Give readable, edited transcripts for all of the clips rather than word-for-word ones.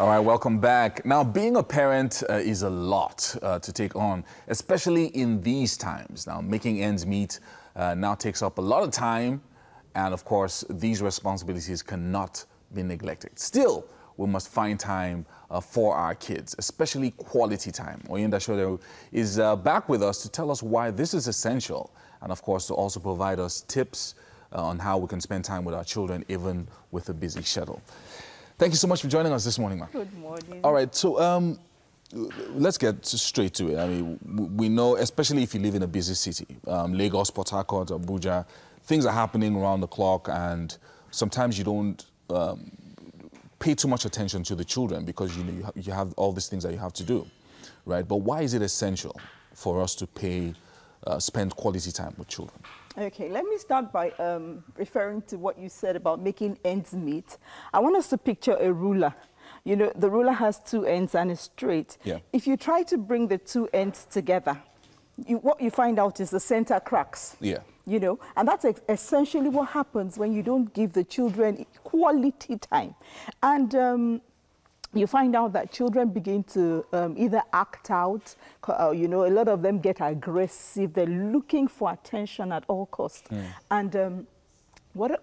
All right, welcome back. Now, being a parent is a lot to take on, especially in these times. Now, making ends meet now takes up a lot of time, and of course, these responsibilities cannot be neglected. Still, we must find time for our kids, especially quality time. Soderu is back with us to tell us why this is essential, and of course, to also provide us tips on how we can spend time with our children, even with a busy schedule. Thank you so much for joining us this morning, ma. Good morning. All right, so let's get straight to it. I mean, we know, especially if you live in a busy city, Lagos, Port Harcourt, Abuja, things are happening around the clock, and sometimes you don't pay too much attention to the children because you have all these things that you have to do, right? But why is it essential for us to spend quality time with children? Okay, let me start by referring to what you said about making ends meet. I want us to picture a ruler. You know, the ruler has two ends and is straight. Yeah. If you try to bring the two ends together, what you find out is the center cracks. Yeah. You know, and that's essentially what happens when you don't give the children quality time. And you find out that children begin to either act out, you know, a lot of them get aggressive. They're looking for attention at all costs. And what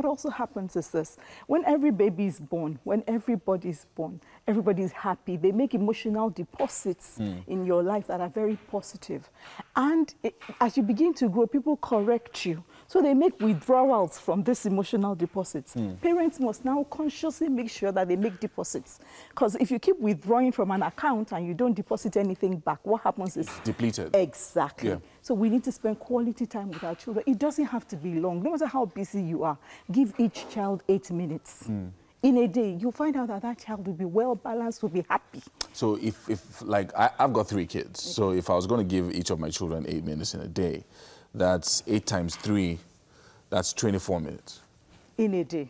also happens is this: when every baby is born, when everybody's born, everybody's happy. They make emotional deposits in your life that are very positive. And as you begin to grow, people correct you. So they make withdrawals from these emotional deposits. Parents must now consciously make sure that they make deposits. Because if you keep withdrawing from an account and you don't deposit anything back, what happens is... It's depleted. Exactly. Yeah. So we need to spend quality time with our children. It doesn't have to be long. No matter how busy you are, give each child 8 minutes. In a day, you'll find out that that child will be well-balanced, will be happy. So if like, I've got 3 kids. Okay. So if I was going to give each of my children 8 minutes in a day, that's 8 times 3, that's 24 minutes. In a day.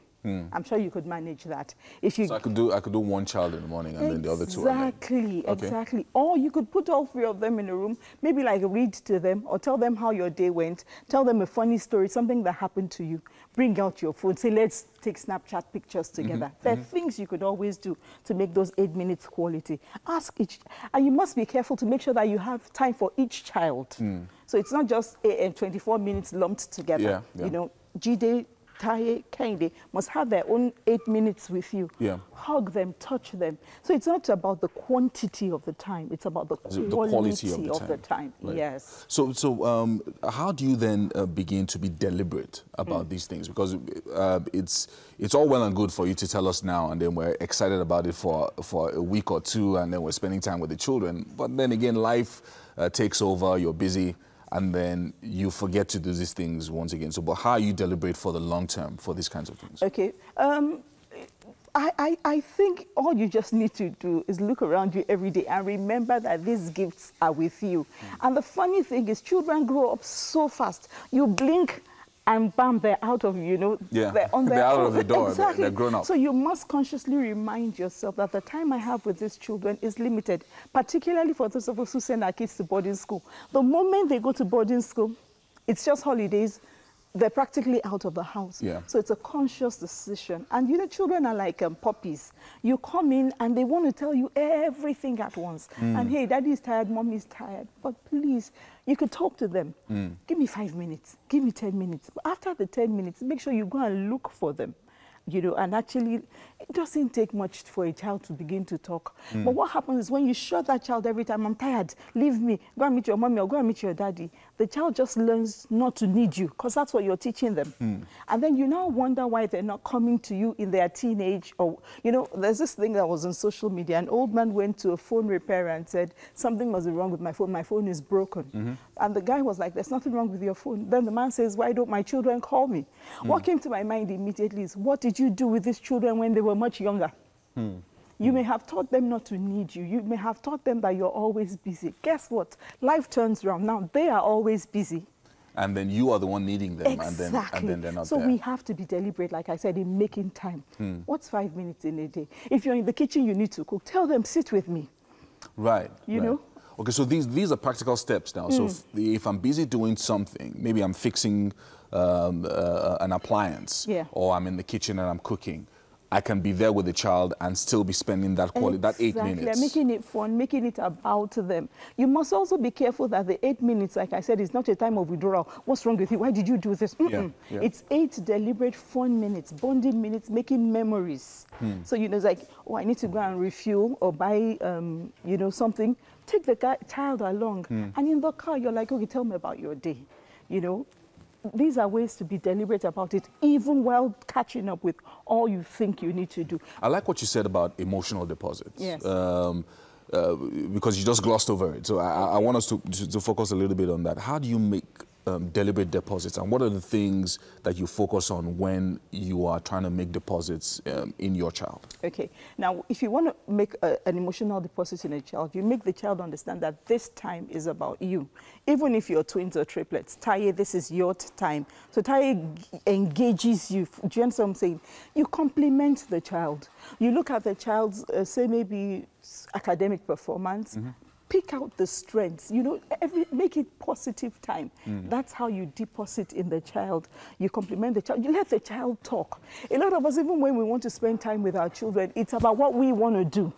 I'm sure you could manage that. If you So I could do one child in the morning and then the other 2 at night. Exactly, exactly. Or you could put all 3 of them in a room, maybe like read to them or tell them how your day went, tell them a funny story, something that happened to you. Bring out your phone, say, let's take Snapchat pictures together. There are things you could always do to make those 8 minutes quality. Ask each, and you must be careful to make sure that you have time for each child. So it's not just 24 minutes lumped together. You know, G-Day, Taye, Kende must have their own 8 minutes with you. Hug them, touch them. So it's not about the quantity of the time, it's about the quality of the time. Right. Yes. So how do you then begin to be deliberate about these things? Because it's all well and good for you to tell us now, and then we're excited about it for a week or 2, and then we're spending time with the children. But then again, life takes over, you're busy, and then you forget to do these things once again. So, but how you deliberate for the long term for these kinds of things? Okay. I think all you just need to do is look around you every day and remember that these gifts are with you. And the funny thing is, children grow up so fast. You blink and bam, they're out of, you know, they're on their they're out own. of the door. Exactly. They're grown up. So you must consciously remind yourself that the time I have with these children is limited, particularly for those of us who send our kids to boarding school. The moment they go to boarding school, it's just holidays. They're practically out of the house. So it's a conscious decision. And you know, children are like puppies. You come in and they want to tell you everything at once. And hey, daddy's tired, mommy's tired. But please, you could talk to them. Give me 5 minutes, give me 10 minutes. But after the 10 minutes, make sure you go and look for them. You know, and actually, it doesn't take much for a child to begin to talk. But what happens is when you shut that child every time, I'm tired, leave me, go and meet your mommy or go and meet your daddy, the child just learns not to need you because that's what you're teaching them. And then you now wonder why they're not coming to you in their teenage or, you know, there's this thing that was on social media. An old man went to a phone repairer and said, something must be wrong with my phone is broken. And the guy was like, there's nothing wrong with your phone. Then the man says, why don't my children call me? What came to my mind immediately is, what did you do with these children when they were much younger? You may have taught them not to need you. You may have taught them that you're always busy. Guess what? Life turns around. Now they are always busy. And then you are the one needing them, exactly. and then they're not so there. We have to be deliberate, like I said, in making time. What's 5 minutes in a day? If you're in the kitchen, you need to cook. Tell them, sit with me. Right. You know? Okay, so these are practical steps now. So if I'm busy doing something, maybe I'm fixing an appliance, or I'm in the kitchen and I'm cooking, I can be there with the child and still be spending that quality, that 8 minutes. Making it fun, making it about them. You must also be careful that the 8 minutes, like I said, is not a time of withdrawal. What's wrong with you? Why did you do this? Yeah. It's 8 deliberate fun minutes, bonding minutes, making memories. So, you know, it's like, oh, I need to go and refuel or buy, you know, something. Take the child along. And in the car, you're like, okay, tell me about your day. You know, these are ways to be deliberate about it, even while catching up with all you think you need to do. I like what you said about emotional deposits. Yes. Because you just glossed over it. So I want us to focus a little bit on that. How do you make deliberate deposits, and what are the things that you focus on when you are trying to make deposits in your child? Okay. Now, if you want to make an emotional deposit in a child, you make the child understand that this time is about you. Even if you're twins or triplets, Taye, this is your time. So Taye engages you. Do you understand what I'm saying? You compliment the child. You look at the child's, say, maybe academic performance, pick out the strengths, you know, make it positive time. That's how you deposit in the child. You compliment the child. You let the child talk. A lot of us, even when we want to spend time with our children, it's about what we want to do.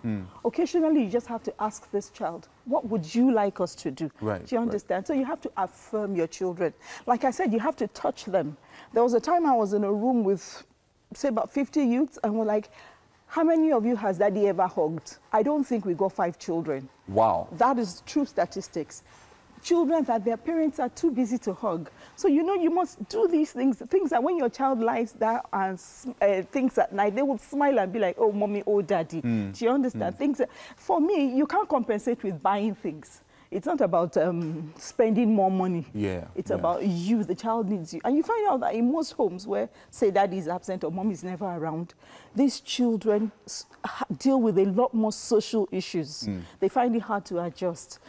Occasionally, you just have to ask this child, what would you like us to do? Right, do you understand? So you have to affirm your children. Like I said, you have to touch them. There was a time I was in a room with, say, about 50 youths, and we're like, how many of you has daddy ever hugged? I don't think we got 5 children. Wow. That is true statistics. Children that their parents are too busy to hug. So, you know, you must do these things that when your child lies down and thinks at night, they will smile and be like, oh, mommy, oh, daddy. Do you understand? Things that, for me, you can't compensate with buying things. It's not about spending more money. It's about you. The child needs you. And you find out that in most homes where, say, daddy is absent or mom is never around, these children deal with a lot more social issues. They find it hard to adjust.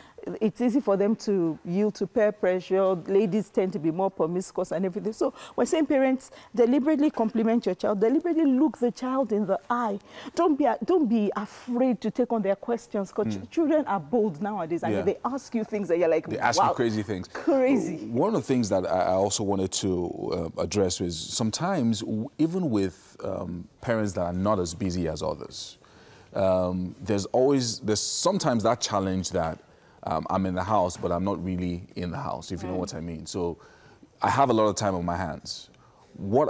It's easy for them to yield to peer pressure. Ladies tend to be more promiscuous and everything. So we're saying, parents, deliberately compliment your child. Deliberately look the child in the eye. Don't be afraid to take on their questions, because children are bold nowadays. I mean, they ask you things that you're like, they ask you crazy things. Crazy. One of the things that I also wanted to address was sometimes, even with parents that are not as busy as others, there's sometimes that challenge that I'm in the house, but I'm not really in the house, if you know what I mean. So I have a lot of time on my hands.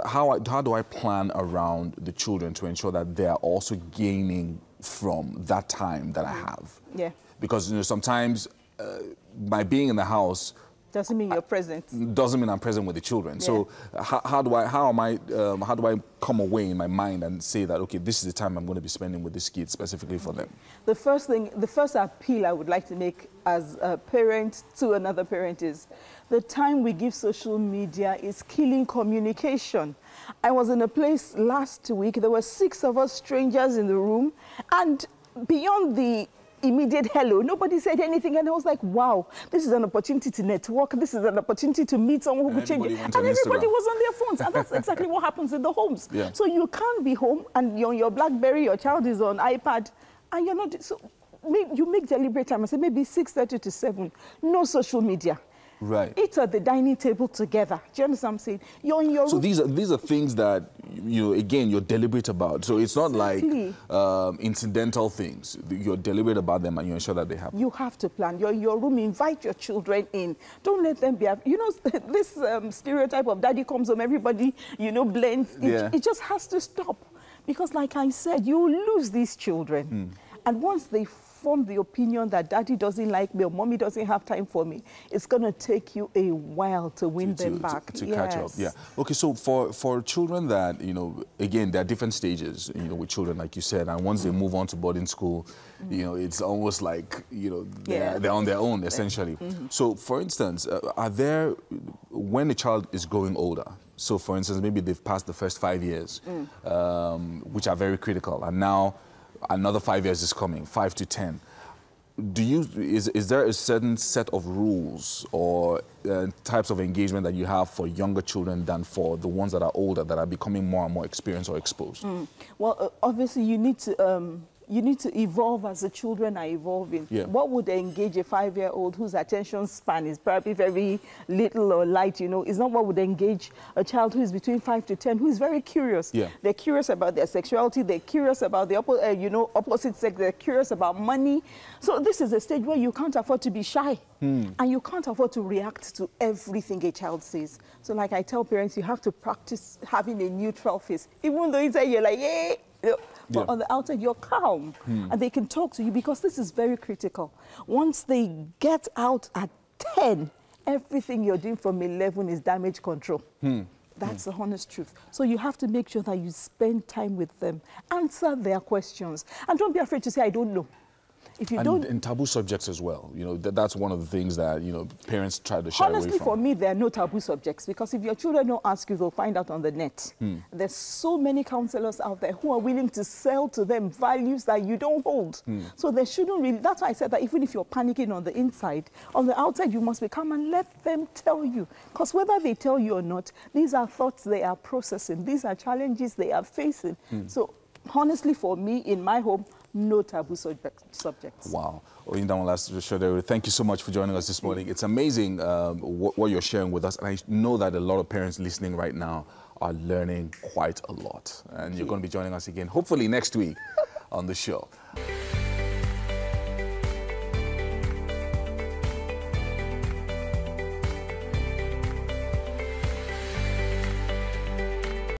How do I plan around the children to ensure that they are also gaining from that time that I have? Because, you know, sometimes my being in the house doesn't mean you're present. Doesn't mean I'm present with the children. So how do I come away in my mind and say that, okay, this is the time I'm going to be spending with this kid specifically for them? The first appeal I would like to make as a parent to another parent is the time we give social media is killing communication. I was in a place last week, there were 6 of us strangers in the room, and beyond the immediate hello, nobody said anything, and I was like, wow, this is an opportunity to network, this is an opportunity to meet someone who could change it. And everybody was on their phones, and that's exactly what happens in the homes. So you can't be home and you're on your BlackBerry, your child is on iPad, and you're not, so you make deliberate time. I say maybe 6:30 to 7, no social media. Eat at the dining table together. Do you understand what I'm saying? You're in your room. So these are things that, you know, again, you're deliberate about. So it's not like incidental things. You're deliberate about them and you ensure that they happen. You have to plan. You're in your room, invite your children in. Don't let them be, you know, this stereotype of daddy comes home, everybody, you know, blends. It just has to stop. Because like I said, you lose these children. And once they form the opinion that daddy doesn't like me or mommy doesn't have time for me, it's going to take you a while to win them back. To catch up, Okay, so for children that, you know, again, there are different stages, you know, with children, like you said, and once they move on to boarding school, you know, it's almost like, you know, they're on their own, essentially. So, for instance, when a child is growing older, so for instance, maybe they've passed the first 5 years, which are very critical, and now another 5 years is coming, 5 to 10. Is there a certain set of rules or types of engagement that you have for younger children than for the ones that are older, that are becoming more and more experienced or exposed? Well, obviously you need to you need to evolve as the children are evolving. Yeah. What would engage a 5-year-old whose attention span is probably very little or light, you know, is not what would engage a child who is between 5 to 10, who is very curious. Yeah. They're curious about their sexuality. They're curious about the opposite sex. They're curious about money. So this is a stage where you can't afford to be shy. And you can't afford to react to everything a child says. So like I tell parents, you have to practice having a neutral face. Even though inside you're like, yeah. But on the outside, you're calm. And they can talk to you, because this is very critical. Once they get out at 10, everything you're doing from 11 is damage control. That's the honest truth. So you have to make sure that you spend time with them, answer their questions, and don't be afraid to say, I don't know. If you don't... And taboo subjects as well. You know, that's one of the things that, you know, parents try to shy away from. Honestly, for me, there are no taboo subjects, because if your children don't ask you, they'll find out on the net. There's so many counselors out there who are willing to sell to them values that you don't hold. So they shouldn't really... That's why I said that even if you're panicking on the inside, on the outside, you must be calm and let them tell you. Because whether they tell you or not, these are thoughts they are processing. These are challenges they are facing. So honestly, for me, in my home, no taboo subjects. Wow. Oyindamola, Soderu, thank you so much for joining us this morning. It's amazing what you're sharing with us. And I know that a lot of parents listening right now are learning quite a lot. And you're going to be joining us again, hopefully next week on the show.